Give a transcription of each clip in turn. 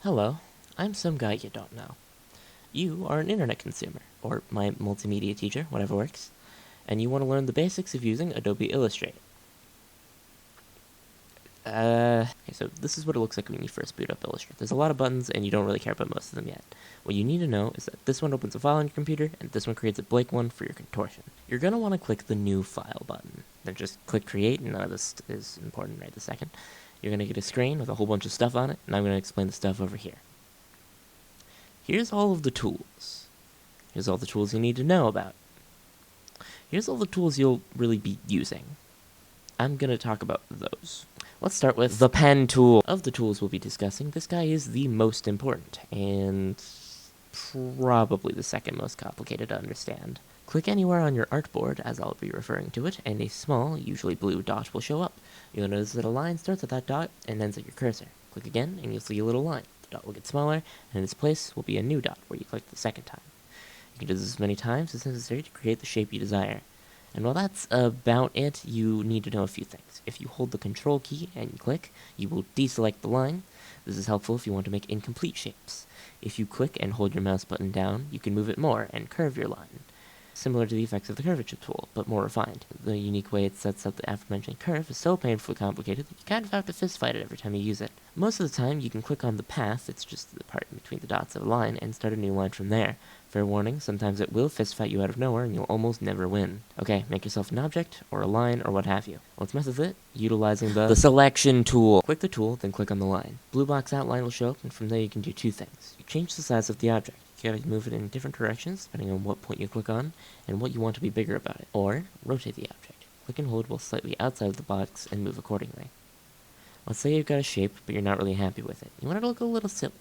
Hello, I'm some guy you don't know. You are an internet consumer, or my multimedia teacher, whatever works, and you want to learn the basics of using Adobe Illustrator. Okay, so this is what it looks like when you first boot up Illustrator. There's a lot of buttons, and you don't really care about most of them yet. What you need to know is that this one opens a file on your computer, and this one creates a blank one for your contortion. You're going to want to click the New File button. Then just click Create, and none of this is important right this second. You're going to get a screen with a whole bunch of stuff on it, and I'm going to explain the stuff over here. Here's all of the tools. Here's all the tools you need to know about. Here's all the tools you'll really be using. I'm going to talk about those. Let's start with the pen tool. Of the tools we'll be discussing, this guy is the most important, and probably the second most complicated to understand. Click anywhere on your artboard, as I'll be referring to it, and a small, usually blue dot will show up. You'll notice that a line starts at that dot and ends at your cursor. Click again, and you'll see a little line. The dot will get smaller, and in its place will be a new dot, where you click the second time. You can do this as many times as necessary to create the shape you desire. And while that's about it, you need to know a few things. If you hold the Control key and you click, you will deselect the line. This is helpful if you want to make incomplete shapes. If you click and hold your mouse button down, you can move it more and curve your line. Similar to the effects of the curvature tool, but more refined. The unique way it sets up the aforementioned curve is so painfully complicated that you kind of have to fist fight it every time you use it. Most of the time, you can click on the path, it's just the part between the dots of a line, and start a new line from there. Fair warning, sometimes it will fist fight you out of nowhere and you'll almost never win. Okay, make yourself an object, or a line, or what have you. Let's mess with it, utilizing the selection tool. Click the tool, then click on the line. Blue box outline will show up, and from there you can do two things. You change the size of the object. You gotta move it in different directions, depending on what point you click on, and what you want to be bigger about it. Or, rotate the object. Click and hold while slightly outside of the box, and move accordingly. Let's say you've got a shape, but you're not really happy with it. You want it to look a little silly.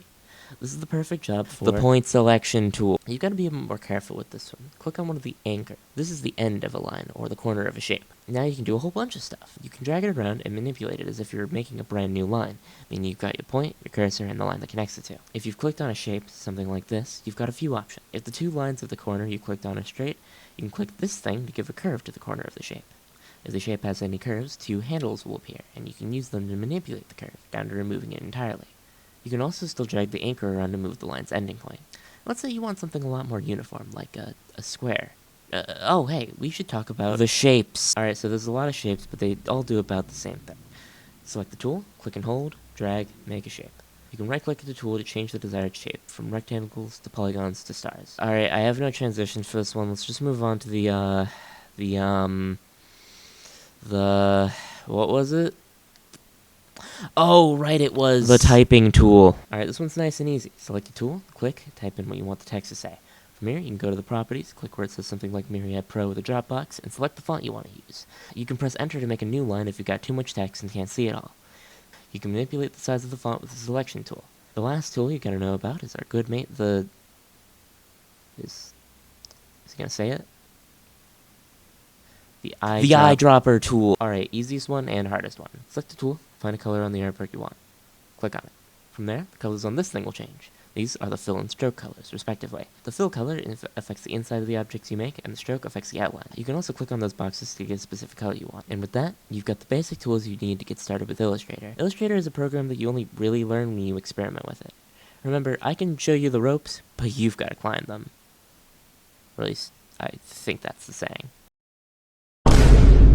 This is the perfect job for the point selection tool. You've got to be a bit more careful with this one. Click on one of the anchors. This is the end of a line, or the corner of a shape. Now you can do a whole bunch of stuff. You can drag it around and manipulate it as if you're making a brand new line. Meaning you've got your point, your cursor, and the line that connects the two. If you've clicked on a shape, something like this, you've got a few options. If the two lines of the corner you clicked on are straight, you can click this thing to give a curve to the corner of the shape. If the shape has any curves, two handles will appear, and you can use them to manipulate the curve, down to removing it entirely. You can also still drag the anchor around to move the line's ending point. Let's say you want something a lot more uniform, like a square. Oh, hey, we should talk about the shapes. Alright, so there's a lot of shapes, but they all do about the same thing. Select the tool, click and hold, drag, make a shape. You can right-click the tool to change the desired shape, from rectangles to polygons to stars. Alright, I have no transitions for this one. Let's just move on to what was it? Oh, right, it was the typing tool. Alright, this one's nice and easy. Select the tool, click, type in what you want the text to say. From here, you can go to the properties, click where it says something like Myriad Pro with a drop box, and select the font you want to use. You can press enter to make a new line if you've got too much text and can't see it all. You can manipulate the size of the font with the selection tool. The last tool you gotta know about is our good mate, is he gonna say it? The eyedropper tool. Alright, easiest one and hardest one. Select the tool, find a color on the artwork you want. Click on it. From there, the colors on this thing will change. These are the fill and stroke colors, respectively. The fill color affects the inside of the objects you make, and the stroke affects the outline. You can also click on those boxes to get a specific color you want. And with that, you've got the basic tools you need to get started with Illustrator. Illustrator is a program that you only really learn when you experiment with it. Remember, I can show you the ropes, but you've got to climb them. Or at least, I think that's the saying.